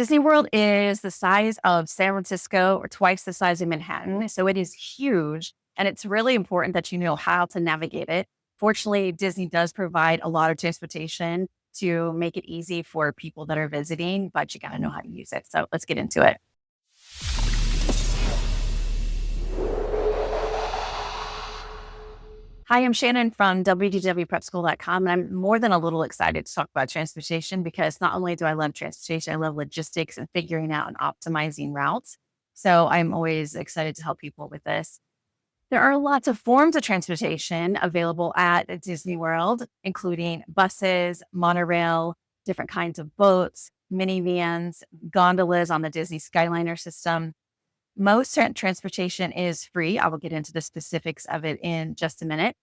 Disney World is the size of San Francisco or twice the size of Manhattan. So it is huge. And it's really important that you know how to navigate it. Fortunately, Disney does provide a lot of transportation to make it easy for people that are visiting, but you got to know how to use it. So let's get into it. Hi, I'm Shannon from www.prepschool.com, and I'm more than a little excited to talk about transportation because not only do I love transportation, I love logistics and figuring out and optimizing routes. So I'm always excited to help people with this. There are lots of forms of transportation available at Disney World, including buses, monorail, different kinds of boats, mini vans, gondolas on the Disney Skyliner system. Most transportation is free. I will get into the specifics of it in just a minute.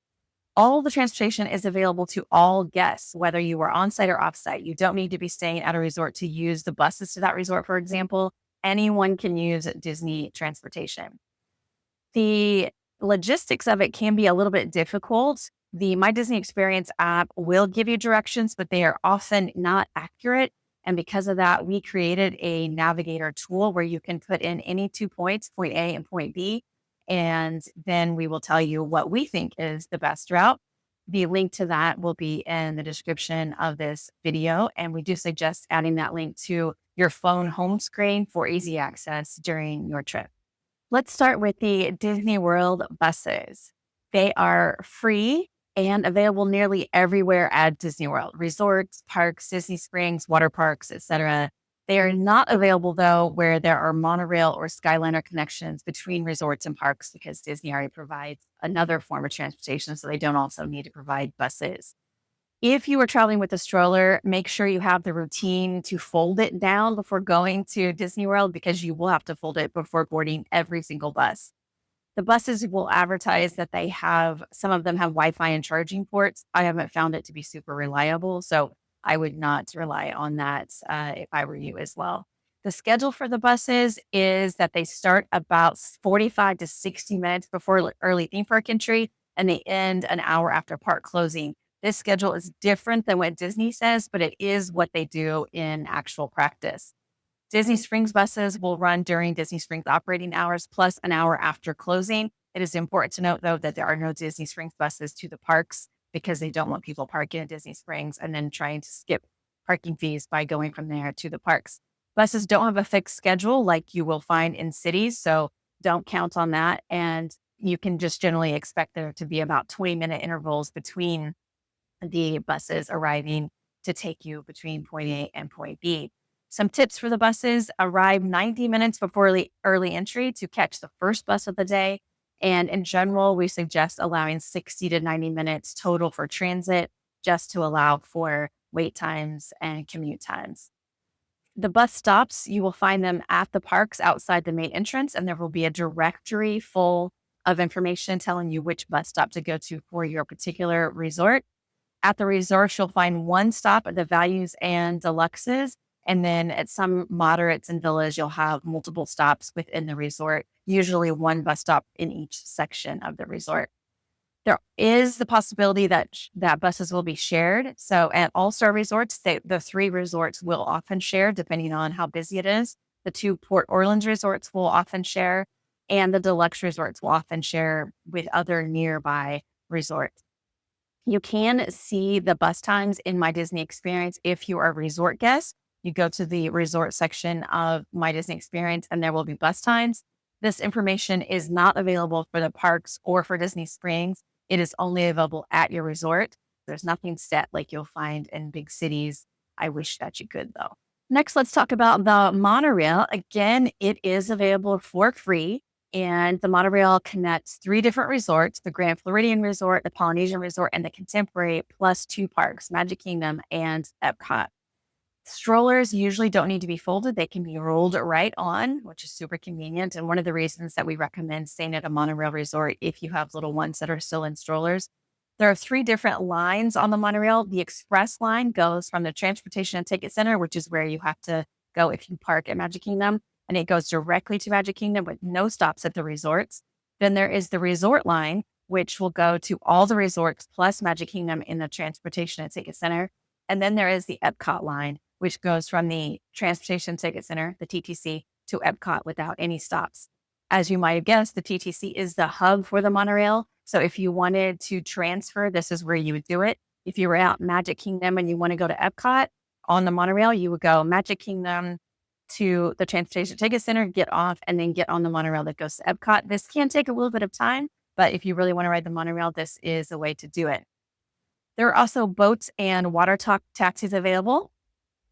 All the transportation is available to all guests, whether you are on site or off site. You don't need to be staying at a resort to use the buses to that resort, for example. Anyone can use Disney transportation. The logistics of it can be a little bit difficult. The My Disney Experience app will give you directions, but they are often not accurate. And because of that, we created a navigator tool where you can put in any 2 points, point A and point B, and then we will tell you what we think is the best route. The link to that will be in the description of this video. And we do suggest adding that link to your phone home screen for easy access during your trip. Let's start with the Disney World buses. They are free and available nearly everywhere at Disney World, resorts, parks, Disney Springs, water parks, etc. They are not available, though, where there are monorail or Skyliner connections between resorts and parks because Disney already provides another form of transportation, so they don't also need to provide buses. If you are traveling with a stroller, make sure you have the routine to fold it down before going to Disney World because you will have to fold it before boarding every single bus. The buses will advertise that some of them have Wi-Fi and charging ports. I haven't found it to be super reliable, so I would not rely on that if I were you as well. The schedule for the buses is that they start about 45 to 60 minutes before early theme park entry, and they end an hour after park closing. This schedule is different than what Disney says, but it is what they do in actual practice. Disney Springs buses will run during Disney Springs operating hours plus an hour after closing. It is important to note, though, that there are no Disney Springs buses to the parks because they don't want people parking at Disney Springs and then trying to skip parking fees by going from there to the parks. Buses don't have a fixed schedule like you will find in cities, so don't count on that. And you can just generally expect there to be about 20-minute intervals between the buses arriving to take you between point A and point B. Some tips for the buses: arrive 90 minutes before early entry to catch the first bus of the day. And in general, we suggest allowing 60 to 90 minutes total for transit just to allow for wait times and commute times. The bus stops, you will find them at the parks outside the main entrance, and there will be a directory full of information telling you which bus stop to go to for your particular resort. At the resorts, you'll find one stop at the values and deluxes. And then at some moderates and villas, you'll have multiple stops within the resort, usually one bus stop in each section of the resort. There is the possibility that buses will be shared. So at all-star resorts, the three resorts will often share depending on how busy it is. The two Port Orleans resorts will often share, and the deluxe resorts will often share with other nearby resorts. You can see the bus times in My Disney Experience if you are a resort guest. You go to the resort section of My Disney Experience and there will be bus times. This information is not available for the parks or for Disney Springs. It is only available at your resort. There's nothing set like you'll find in big cities. I wish that you could, though. Next, let's talk about the monorail. Again, it is available for free. And the monorail connects three different resorts: the Grand Floridian Resort, the Polynesian Resort, and the Contemporary, plus two parks, Magic Kingdom and Epcot. Strollers usually don't need to be folded. They can be rolled right on, which is super convenient. And one of the reasons that we recommend staying at a monorail resort if you have little ones that are still in strollers. There are three different lines on the monorail. The express line goes from the Transportation and Ticket Center, which is where you have to go if you park at Magic Kingdom, and it goes directly to Magic Kingdom with no stops at the resorts. Then there is the resort line, which will go to all the resorts plus Magic Kingdom in the Transportation and Ticket Center. And then there is the Epcot line, which goes from the Transportation Ticket Center, the TTC, to Epcot without any stops. As you might have guessed, the TTC is the hub for the monorail. So if you wanted to transfer, this is where you would do it. If you were out in Magic Kingdom and you want to go to Epcot on the monorail, you would go Magic Kingdom to the Transportation Ticket Center, get off, and then get on the monorail that goes to Epcot. This can take a little bit of time, but if you really want to ride the monorail, this is a way to do it. There are also boats and water taxis available.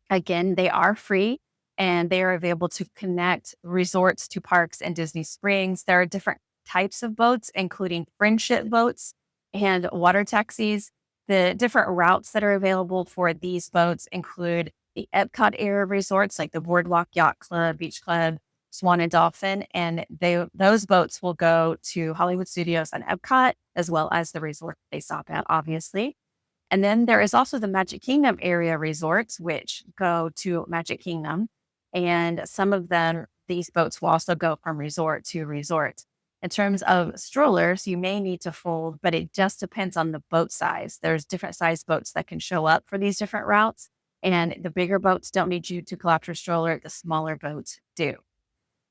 Again, they are free and they are available to connect resorts to parks and Disney Springs. There are different types of boats, including friendship boats and water taxis. The different routes that are available for these boats include the Epcot area resorts like the Boardwalk Yacht Club, Beach Club, Swan and Dolphin, and those boats will go to Hollywood Studios and Epcot, as well as the resort they stop at, obviously. And then there is also the Magic Kingdom area resorts, which go to Magic Kingdom. And some of them, these boats will also go from resort to resort. In terms of strollers, you may need to fold, but it just depends on the boat size. There's different size boats that can show up for these different routes. And the bigger boats don't need you to collapse your stroller. The smaller boats do.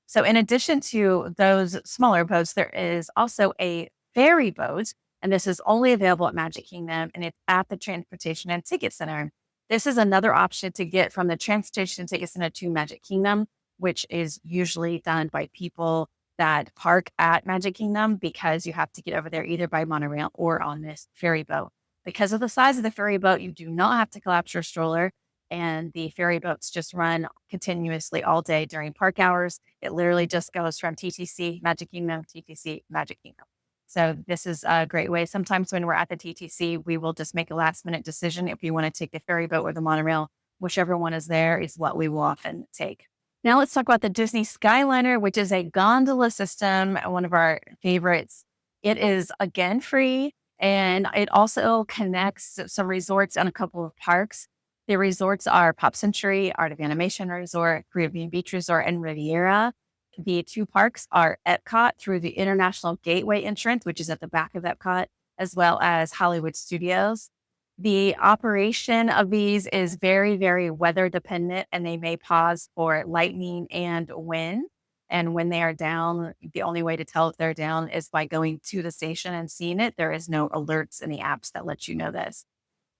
So in addition to those smaller boats, there is also a ferry boat, and this is only available at Magic Kingdom, and it's at the Transportation and Ticket Center. This is another option to get from the Transportation and Ticket Center to Magic Kingdom, which is usually done by people that park at Magic Kingdom because you have to get over there either by monorail or on this ferry boat. Because of the size of the ferry boat, you do not have to collapse your stroller, and the ferry boats just run continuously all day during park hours. It literally just goes from TTC, Magic Kingdom, TTC, Magic Kingdom. So this is a great way. Sometimes when we're at the TTC, we will just make a last minute decision if we want to take the ferry boat or the monorail. Whichever one is there is what we will often take. Now let's talk about the Disney Skyliner, which is a gondola system, one of our favorites. It is again free, and it also connects some resorts and a couple of parks. The resorts are Pop Century, Art of Animation Resort, Caribbean Beach Resort, and Riviera. The two parks are Epcot through the International Gateway entrance, which is at the back of Epcot, as well as Hollywood Studios. The operation of these is very, very weather dependent, and they may pause for lightning and wind. And when they are down, the only way to tell if they're down is by going to the station and seeing it. There is no alerts in the apps that let you know this.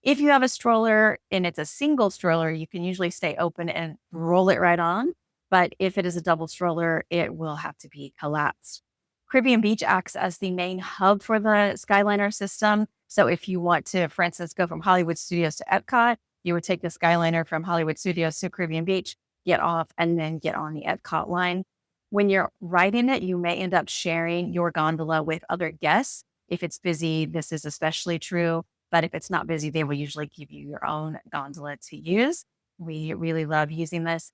If you have a stroller and it's a single stroller, you can usually stay open and roll it right on. But if it is a double stroller, it will have to be collapsed. Caribbean Beach acts as the main hub for the Skyliner system. So if you want to, for instance, go from Hollywood Studios to Epcot, you would take the Skyliner from Hollywood Studios to Caribbean Beach, get off, and then get on the Epcot line. When you're riding it, you may end up sharing your gondola with other guests. If it's busy, this is especially true. But if it's not busy, they will usually give you your own gondola to use. We really love using this.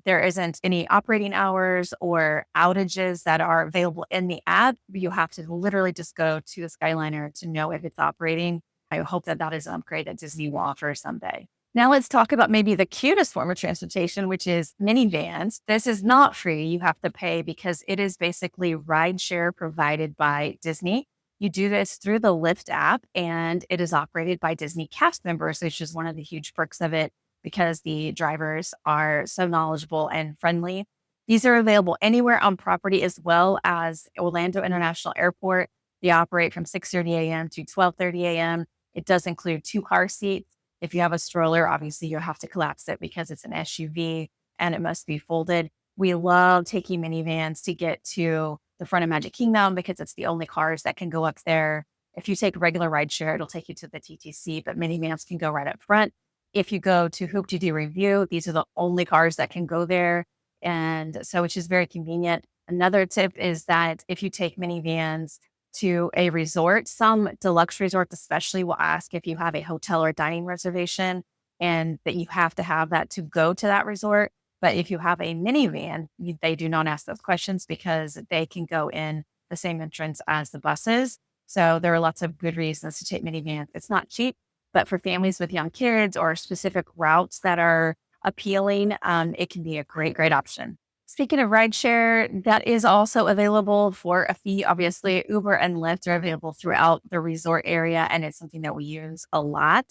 There isn't any operating hours or outages that are available in the app. You have to literally just go to the Skyliner to know if it's operating. I hope that that is an upgrade that Disney will offer someday. Now let's talk about maybe the cutest form of transportation, which is Minnie Vans. This is not free. You have to pay because it is basically rideshare provided by Disney. You do this through the Lyft app, and it is operated by Disney cast members, which is one of the huge perks of it because the drivers are so knowledgeable and friendly. These are available anywhere on property as well as Orlando International Airport. They operate from 6:30 a.m. to 12:30 a.m. It does include 2 car seats. If you have a stroller, obviously you'll have to collapse it because it's an SUV and it must be folded. We love taking Minnie Vans to get to the front of Magic Kingdom because it's the only cars that can go up there. If you take regular rideshare, it'll take you to the TTC, but Minnie Vans can go right up front. If you go to Hoop to Do Review, these are the only cars that can go there. And so, which is very convenient. Another tip is that if you take Minnie Vans to a resort, some deluxe resorts especially will ask if you have a hotel or dining reservation and that you have to have that to go to that resort. But if you have a minivan, they do not ask those questions because they can go in the same entrance as the buses. So there are lots of good reasons to take minivans. It's not cheap, but for families with young kids or specific routes that are appealing, it can be a great, great option. Speaking of rideshare, that is also available for a fee. Obviously, Uber and Lyft are available throughout the resort area, and it's something that we use a lot.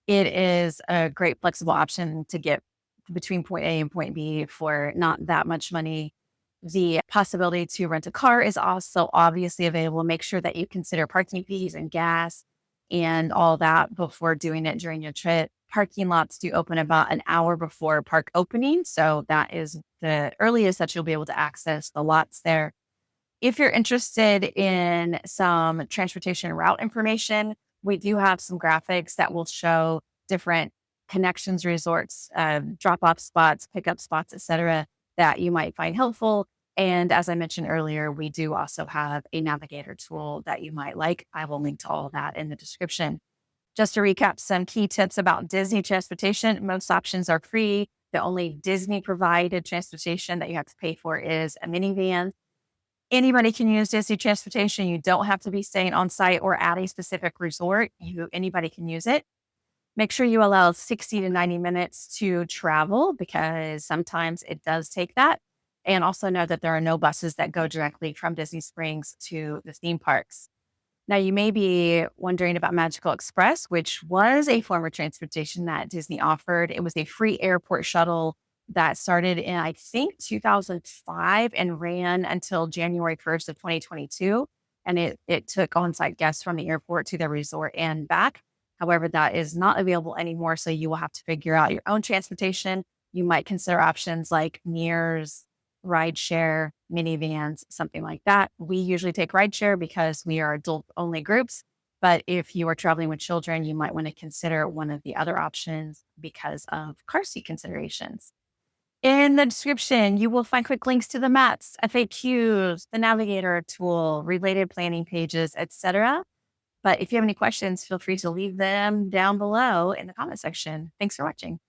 It is a great flexible option to get between point A and point B for not that much money. The possibility to rent a car is also obviously available. Make sure that you consider parking fees and gas and all that before doing it during your trip. Parking lots do open about an hour before park opening. So that is the earliest that you'll be able to access the lots there. If you're interested in some transportation route information, we do have some graphics that will show different connections, resorts, drop off spots, pickup spots, etc., that you might find helpful. And as I mentioned earlier, we do also have a navigator tool that you might like. I will link to all of that in the description. Just to recap some key tips about Disney transportation, most options are free. The only Disney provided transportation that you have to pay for is a minivan. Anybody can use Disney transportation. You don't have to be staying on site or at a specific resort. Anybody can use it. Make sure you allow 60 to 90 minutes to travel because sometimes it does take that. And also know that there are no buses that go directly from Disney Springs to the theme parks. Now, you may be wondering about Magical Express, which was a form of transportation that Disney offered. It was a free airport shuttle that started in, I think, 2005 and ran until January 1st of 2022. And it took on-site guests from the airport to their resort and back. However, that is not available anymore. So you will have to figure out your own transportation. You might consider options like Mears, rideshare, minivans, something like that. We usually take rideshare because we are adult only groups. But if you are traveling with children, you might want to consider one of the other options because of car seat considerations. In the description, you will find quick links to the maps, FAQs, the navigator tool, related planning pages, etc. But if you have any questions, feel free to leave them down below in the comment section. Thanks for watching.